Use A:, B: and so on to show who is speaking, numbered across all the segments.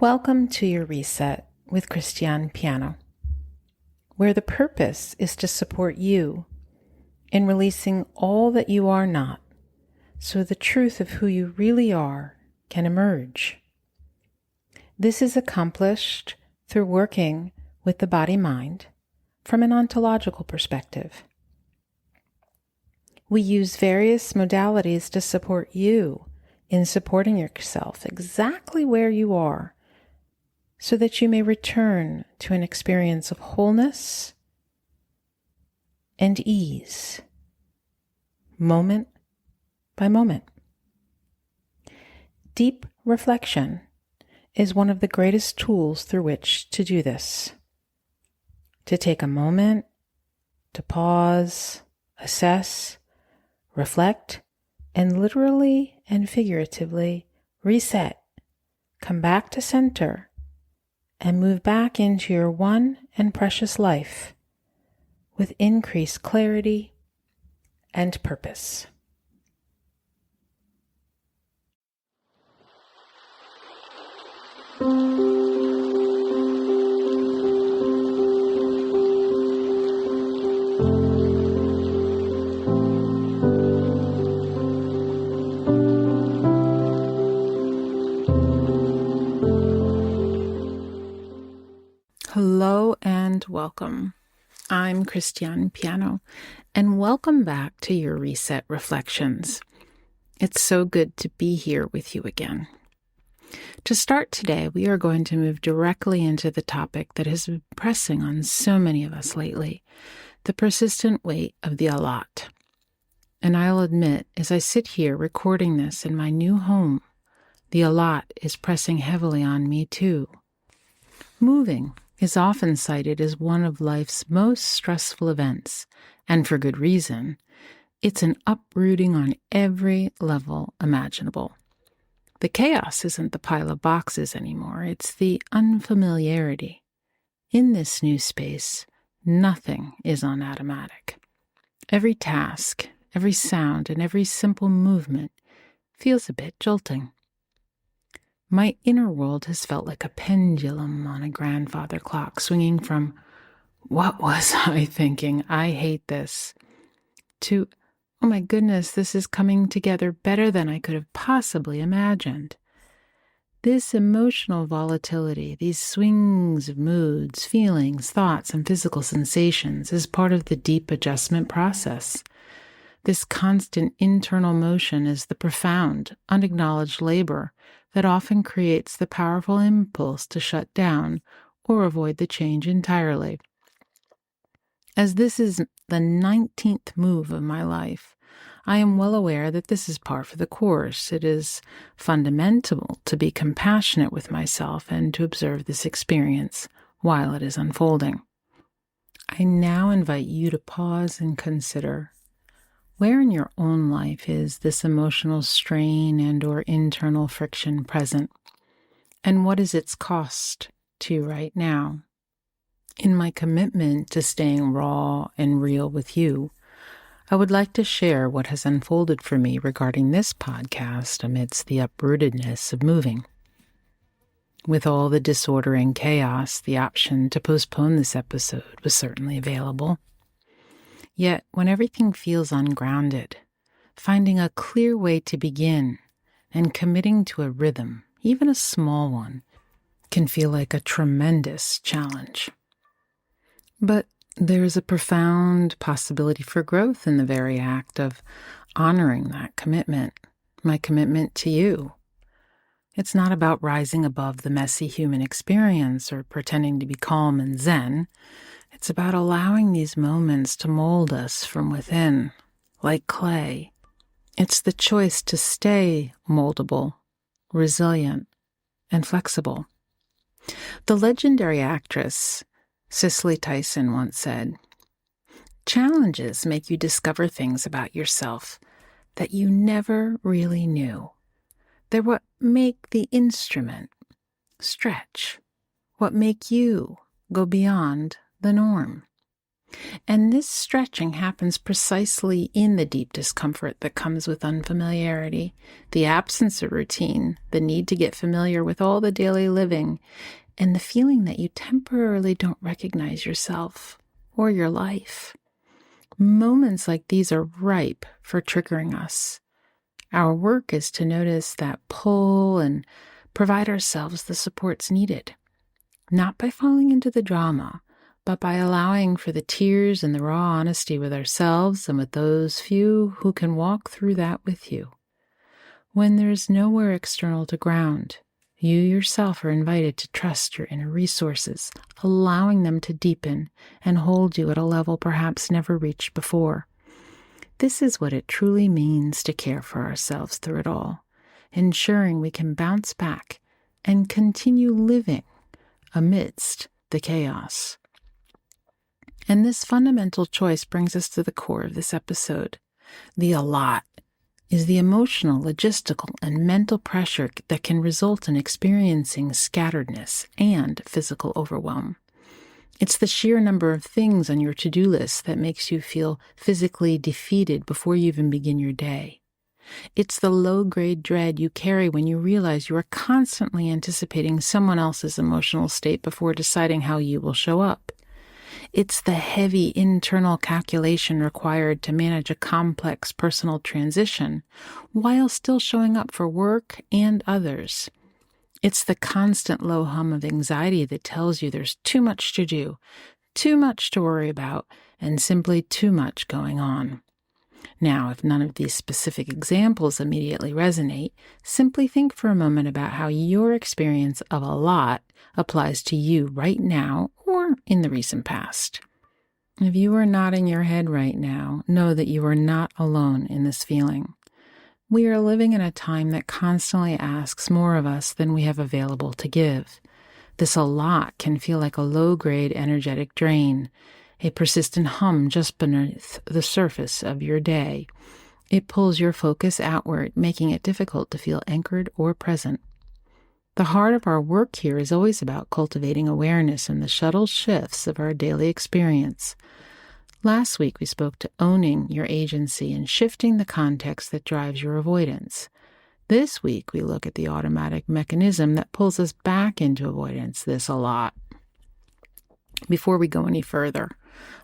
A: Welcome to your reset with Christiane Piano, where the purpose is to support you in releasing all that you are not, so the truth of who you really are can emerge. This is accomplished through working with the BodyMind from an ontological perspective. We use various modalities to support you in supporting yourself exactly where you are, so that you may return to an experience of wholeness and ease, moment by moment. Deep reflection is one of the greatest tools through which to do this. To take a moment, to pause, assess, reflect, and literally and figuratively reset, come back to center, and move back into your one and precious life with increased clarity and purpose. Hello and welcome. I'm Christiane Piano, and welcome back to your Reset Reflections. It's so good to be here with you again. To start today, we are going to move directly into the topic that has been pressing on so many of us lately, the persistent weight of the allot. And I'll admit, as I sit here recording this in my new home, the allot is pressing heavily on me too. Moving is often cited as one of life's most stressful events, and for good reason. It's an uprooting on every level imaginable. The chaos isn't the pile of boxes anymore, it's the unfamiliarity. In this new space, nothing is on automatic. Every task, every sound, and every simple movement feels a bit jolting. My inner world has felt like a pendulum on a grandfather clock, swinging from, "What was I thinking? I hate this," to, "Oh my goodness, this is coming together better than I could have possibly imagined." This emotional volatility, these swings of moods, feelings, thoughts, and physical sensations is part of the deep adjustment process. This constant internal motion is the profound, unacknowledged labor that often creates the powerful impulse to shut down or avoid the change entirely. As this is the 19th move of my life, I am well aware that this is par for the course. It is fundamental to be compassionate with myself and to observe this experience while it is unfolding. I now invite you to pause and consider, where in your own life is this emotional strain and or internal friction present? And what is its cost to you right now? In my commitment to staying raw and real with you, I would like to share what has unfolded for me regarding this podcast amidst the uprootedness of moving. With all the disorder and chaos, the option to postpone this episode was certainly available. Yet, when everything feels ungrounded, finding a clear way to begin and committing to a rhythm, even a small one, can feel like a tremendous challenge. But there is a profound possibility for growth in the very act of honoring that commitment, my commitment to you. It's not about rising above the messy human experience or pretending to be calm and zen. It's about allowing these moments to mold us from within, like clay. It's the choice to stay moldable, resilient, and flexible. The legendary actress Cicely Tyson once said, "Challenges make you discover things about yourself that you never really knew. They're what make the instrument stretch, what make you go beyond the norm." And this stretching happens precisely in the deep discomfort that comes with unfamiliarity, the absence of routine, the need to get familiar with all the daily living, and the feeling that you temporarily don't recognize yourself or your life. Moments like these are ripe for triggering us. Our work is to notice that pull and provide ourselves the supports needed, not by falling into the drama, but by allowing for the tears and the raw honesty with ourselves and with those few who can walk through that with you. When there is nowhere external to ground, you yourself are invited to trust your inner resources, allowing them to deepen and hold you at a level perhaps never reached before. This is what it truly means to care for ourselves through it all, ensuring we can bounce back and continue living amidst the chaos. And this fundamental choice brings us to the core of this episode. The a lot is the emotional, logistical, and mental pressure that can result in experiencing scatteredness and physical overwhelm. It's the sheer number of things on your to-do list that makes you feel physically defeated before you even begin your day. It's the low-grade dread you carry when you realize you are constantly anticipating someone else's emotional state before deciding how you will show up. It's the heavy internal calculation required to manage a complex personal transition while still showing up for work and others. It's the constant low hum of anxiety that tells you there's too much to do, too much to worry about, and simply too much going on. Now, if none of these specific examples immediately resonate, simply think for a moment about how your experience of a lot applies to you right now or in the recent past. If you are nodding your head right now, know that you are not alone in this feeling. We are living in a time that constantly asks more of us than we have available to give. This a lot can feel like a low-grade energetic drain, a persistent hum just beneath the surface of your day. It pulls your focus outward, making it difficult to feel anchored or present. The heart of our work here is always about cultivating awareness in the subtle shifts of our daily experience. Last week, we spoke to owning your agency and shifting the context that drives your avoidance. This week, we look at the automatic mechanism that pulls us back into avoidance, this a lot. Before we go any further,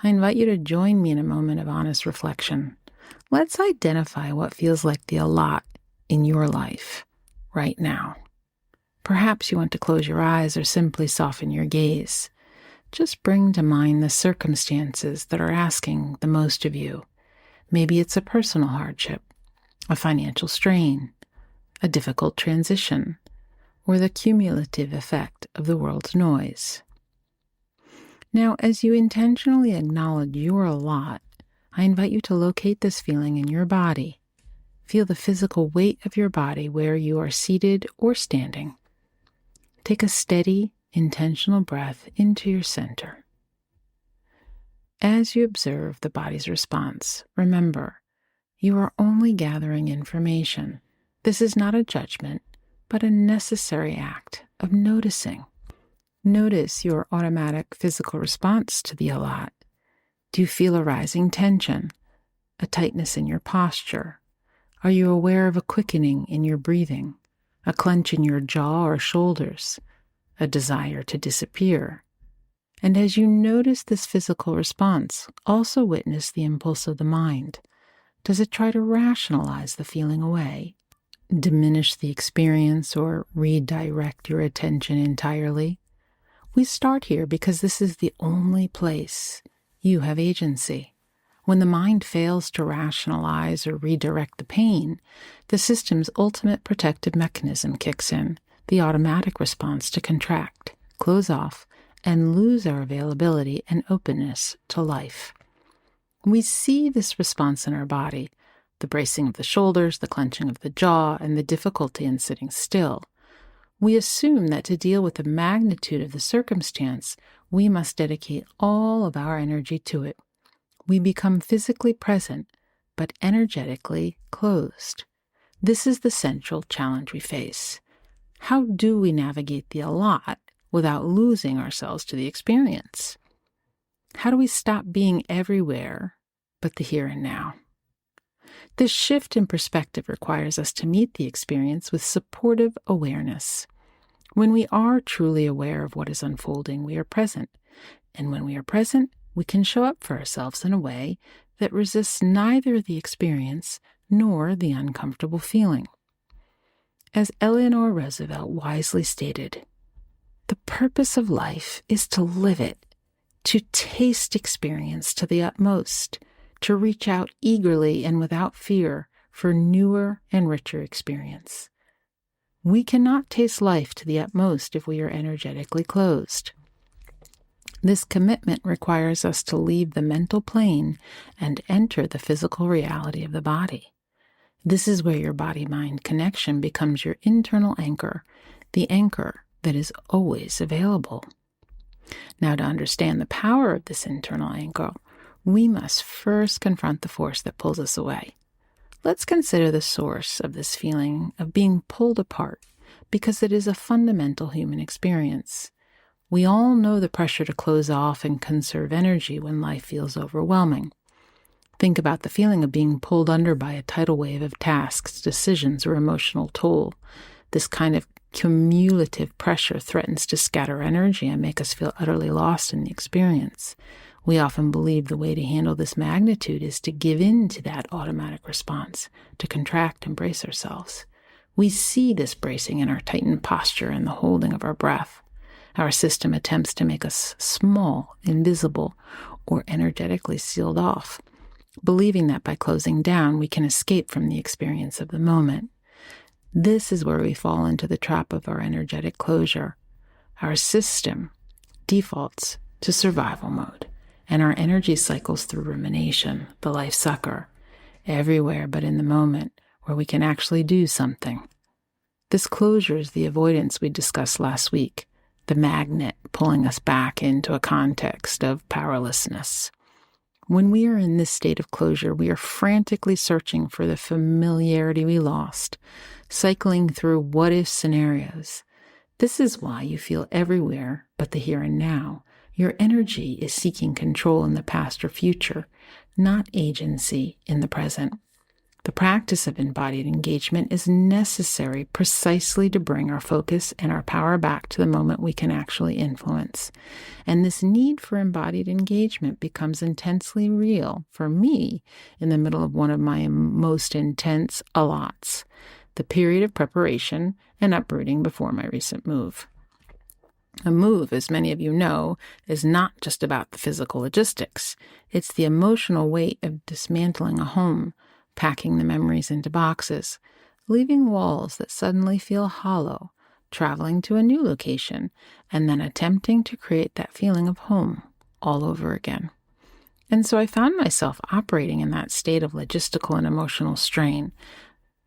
A: I invite you to join me in a moment of honest reflection. Let's identify what feels like the a lot in your life right now. Perhaps you want to close your eyes or simply soften your gaze. Just bring to mind the circumstances that are asking the most of you. Maybe it's a personal hardship, a financial strain, a difficult transition, or the cumulative effect of the world's noise. Now, as you intentionally acknowledge your a lot, I invite you to locate this feeling in your body. Feel the physical weight of your body where you are seated or standing. Take a steady, intentional breath into your center. As you observe the body's response, remember, you are only gathering information. This is not a judgment, but a necessary act of noticing. Notice your automatic physical response to the a lot. Do you feel a rising tension, a tightness in your posture? Are you aware of a quickening in your breathing, a clench in your jaw or shoulders, a desire to disappear? And as you notice this physical response, also witness the impulse of the mind. Does it try to rationalize the feeling away, diminish the experience, or redirect your attention entirely? We start here because this is the only place you have agency. When the mind fails to rationalize or redirect the pain, the system's ultimate protective mechanism kicks in, the automatic response to contract, close off, and lose our availability and openness to life. We see this response in our body, the bracing of the shoulders, the clenching of the jaw, and the difficulty in sitting still. We assume that to deal with the magnitude of the circumstance, we must dedicate all of our energy to it. We become physically present, but energetically closed. This is the central challenge we face. How do we navigate the a lot without losing ourselves to the experience? How do we stop being everywhere but the here and now? This shift in perspective requires us to meet the experience with supportive awareness. When we are truly aware of what is unfolding, we are present. And when we are present, we can show up for ourselves in a way that resists neither the experience nor the uncomfortable feeling. As Eleanor Roosevelt wisely stated, the purpose of life is to live it, to taste experience to the utmost, to reach out eagerly and without fear for newer and richer experience. We cannot taste life to the utmost if we are energetically closed. This commitment requires us to leave the mental plane and enter the physical reality of the body. This is where your body-mind connection becomes your internal anchor, the anchor that is always available. Now, to understand the power of this internal anchor, we must first confront the force that pulls us away. Let's consider the source of this feeling of being pulled apart, because it is a fundamental human experience. We all know the pressure to close off and conserve energy when life feels overwhelming. Think about the feeling of being pulled under by a tidal wave of tasks, decisions, or emotional toll. This kind of cumulative pressure threatens to scatter energy and make us feel utterly lost in the experience. We often believe the way to handle this magnitude is to give in to that automatic response, to contract and brace ourselves. We see this bracing in our tightened posture and the holding of our breath. Our system attempts to make us small, invisible, or energetically sealed off, believing that by closing down, we can escape from the experience of the moment. This is where we fall into the trap of our energetic closure. Our system defaults to survival mode, and our energy cycles through rumination, the life sucker, everywhere but in the moment where we can actually do something. This closure is the avoidance we discussed last week, the magnet pulling us back into a context of powerlessness. When we are in this state of closure, we are frantically searching for the familiarity we lost, cycling through what-if scenarios. This is why you feel everywhere but the here and now. Your energy is seeking control in the past or future, not agency in the present. The practice of embodied engagement is necessary precisely to bring our focus and our power back to the moment we can actually influence. And this need for embodied engagement becomes intensely real for me in the middle of one of my most intense allots, the period of preparation and uprooting before my recent move. A move, as many of you know, is not just about the physical logistics. It's the emotional weight of dismantling a home, packing the memories into boxes, leaving walls that suddenly feel hollow, traveling to a new location, and then attempting to create that feeling of home all over again. And so I found myself operating in that state of logistical and emotional strain.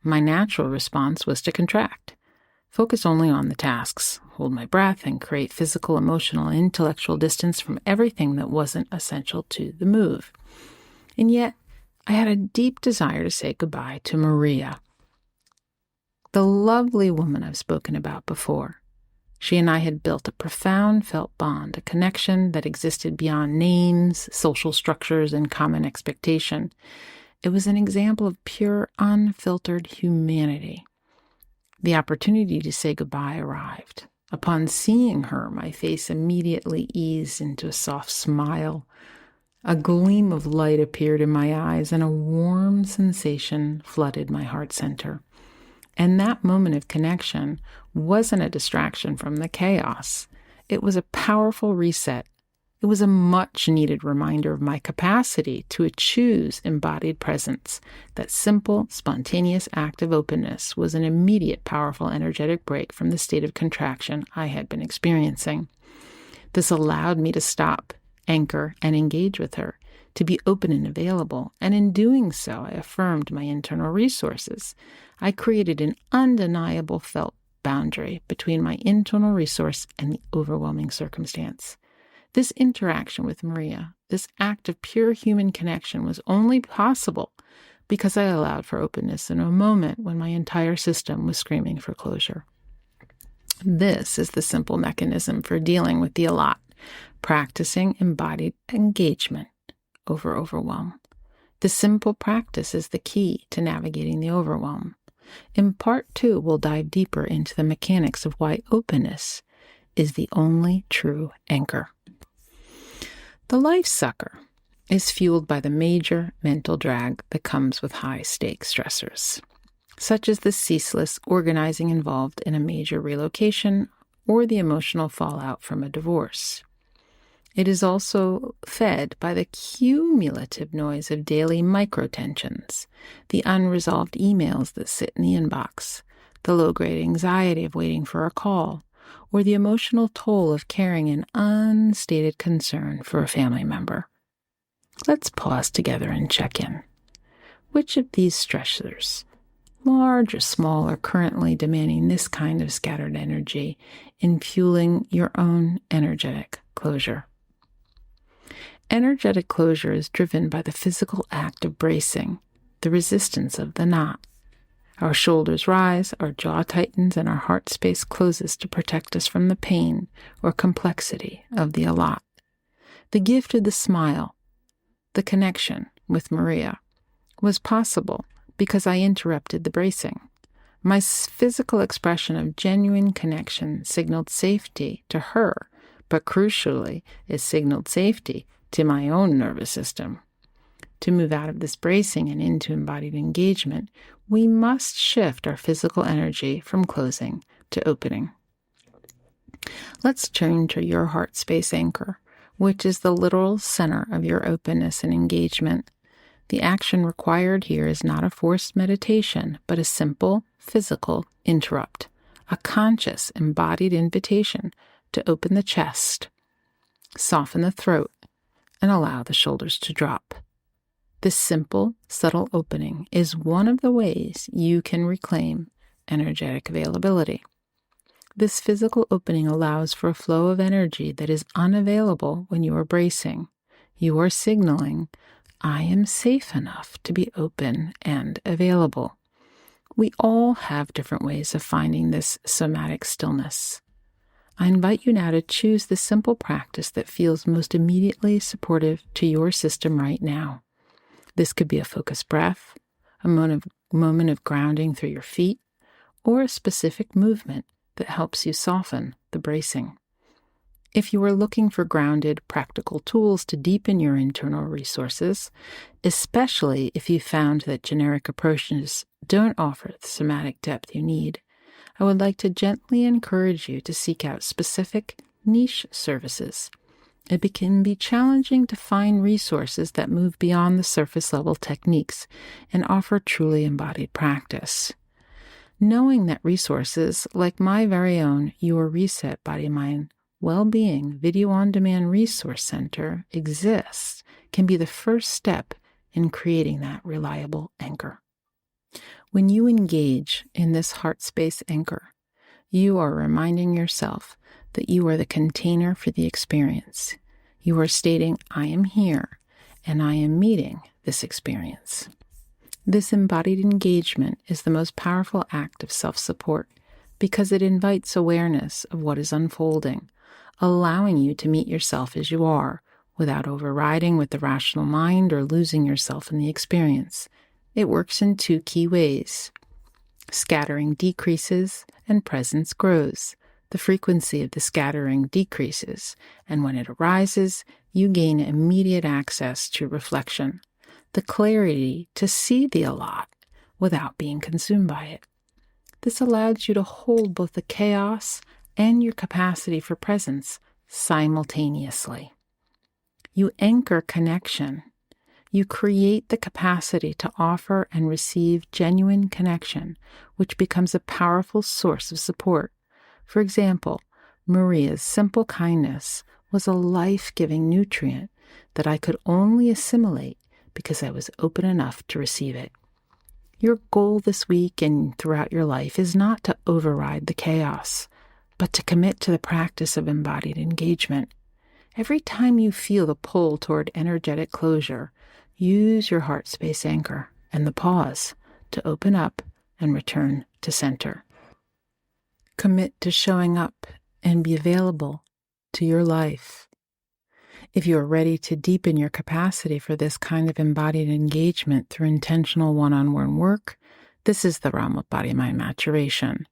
A: My natural response was to contract, focus only on the tasks, hold my breath, and create physical, emotional, and intellectual distance from everything that wasn't essential to the move. And yet, I had a deep desire to say goodbye to Maria, the lovely woman I've spoken about before. She and I had built a profound felt bond, a connection that existed beyond names, social structures, and common expectation. It was an example of pure, unfiltered humanity. The opportunity to say goodbye arrived. Upon seeing her, my face immediately eased into a soft smile. A gleam of light appeared in my eyes, and a warm sensation flooded my heart center. And that moment of connection wasn't a distraction from the chaos. It was a powerful reset. It was a much-needed reminder of my capacity to choose embodied presence. That simple, spontaneous act of openness was an immediate, powerful, energetic break from the state of contraction I had been experiencing. This allowed me to stop, anchor, and engage with her, to be open and available, and in doing so, I affirmed my internal resources. I created an undeniable felt boundary between my internal resource and the overwhelming circumstance. This interaction with Maria, this act of pure human connection, was only possible because I allowed for openness in a moment when my entire system was screaming for closure. This is the simple mechanism for dealing with the allot, practicing embodied engagement over overwhelm. The simple practice is the key to navigating the overwhelm. In Part 2, we'll dive deeper into the mechanics of why openness is the only true anchor. The life sucker is fueled by the major mental drag that comes with high-stakes stressors, such as the ceaseless organizing involved in a major relocation or the emotional fallout from a divorce. It is also fed by the cumulative noise of daily microtensions, the unresolved emails that sit in the inbox, the low-grade anxiety of waiting for a call, or the emotional toll of carrying an unstated concern for a family member. Let's pause together and check in. Which of these stressors, large or small, are currently demanding this kind of scattered energy in fueling your own energetic closure? Energetic closure is driven by the physical act of bracing, the resistance of the knot. Our shoulders rise, our jaw tightens, and our heart space closes to protect us from the pain or complexity of the allot. The gift of the smile, the connection with Maria, was possible because I interrupted the bracing. My physical expression of genuine connection signaled safety to her, but crucially, it signaled safety to my own nervous system. To move out of this bracing and into embodied engagement, we must shift our physical energy from closing to opening. Let's turn to your heart space anchor, which is the literal center of your openness and engagement. The action required here is not a forced meditation, but a simple physical interrupt, a conscious embodied invitation to open the chest, soften the throat, and allow the shoulders to drop. This simple, subtle opening is one of the ways you can reclaim energetic availability. This physical opening allows for a flow of energy that is unavailable when you are bracing. You are signaling, I am safe enough to be open and available. We all have different ways of finding this somatic stillness. I invite you now to choose the simple practice that feels most immediately supportive to your system right now. This could be a focused breath, a moment of grounding through your feet, or a specific movement that helps you soften the bracing. If you are looking for grounded, practical tools to deepen your internal resources, especially if you found that generic approaches don't offer the somatic depth you need, I would like to gently encourage you to seek out specific niche services. It can be challenging to find resources that move beyond the surface-level techniques and offer truly embodied practice. Knowing that resources like my very own Your Reset BodyMind Wellbeing Video On Demand Resource Center exists can be the first step in creating that reliable anchor. When you engage in this heart space anchor, you are reminding yourself that you are the container for the experience. You are stating, I am here, and I am meeting this experience. This embodied engagement is the most powerful act of self-support because it invites awareness of what is unfolding, allowing you to meet yourself as you are without overriding with the rational mind or losing yourself in the experience. It works in two key ways. Scattering decreases and presence grows. The frequency of the scattering decreases, and when it arises, you gain immediate access to reflection, the clarity to see the allot without being consumed by it. This allows you to hold both the chaos and your capacity for presence simultaneously. You anchor connection. You create the capacity to offer and receive genuine connection, which becomes a powerful source of support. For example, Maria's simple kindness was a life-giving nutrient that I could only assimilate because I was open enough to receive it. Your goal this week and throughout your life is not to override the chaos, but to commit to the practice of embodied engagement. Every time you feel the pull toward energetic closure, use your heart space anchor and the pause to open up and return to center. Commit to showing up and be available to your life If you are ready to deepen your capacity for this kind of embodied engagement through intentional one-on-one work, this is the realm of BodyMind maturation.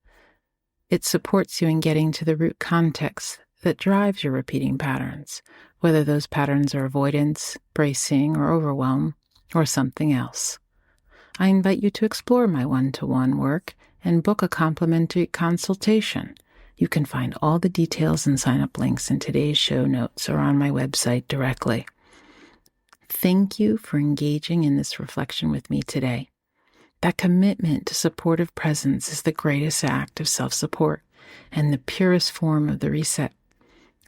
A: It supports you in getting to the root context that drives your repeating patterns, whether those patterns are avoidance, bracing, or overwhelm, or something else. I invite you to explore my one-to-one work and book a complimentary consultation. You can find all the details and sign-up links in today's show notes or on my website directly. Thank you for engaging in this reflection with me today. That commitment to supportive presence is the greatest act of self-support and the purest form of the reset.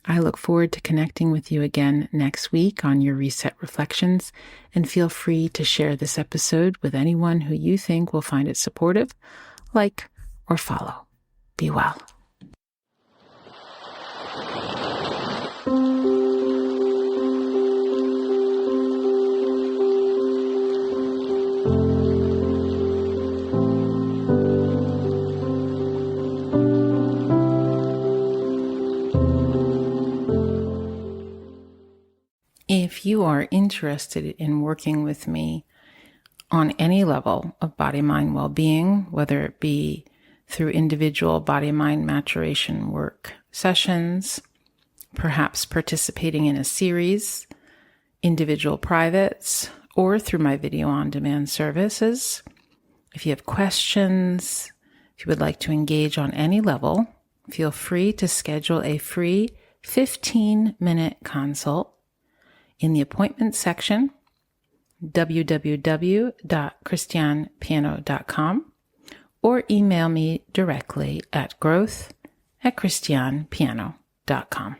A: I look forward to connecting with you again next week on your Reset Reflections, and feel free to share this episode with anyone who you think will find it supportive, like, or follow. Be well. If you are interested in working with me on any level of body-mind well-being, whether it be through individual body-mind maturation work sessions, perhaps participating in a series, individual privates, or through my video-on-demand services, if you have questions, if you would like to engage on any level, feel free to schedule a free 15-minute consult in the appointments section, www.christianepiano.com, or email me directly at growth@christianepiano.com.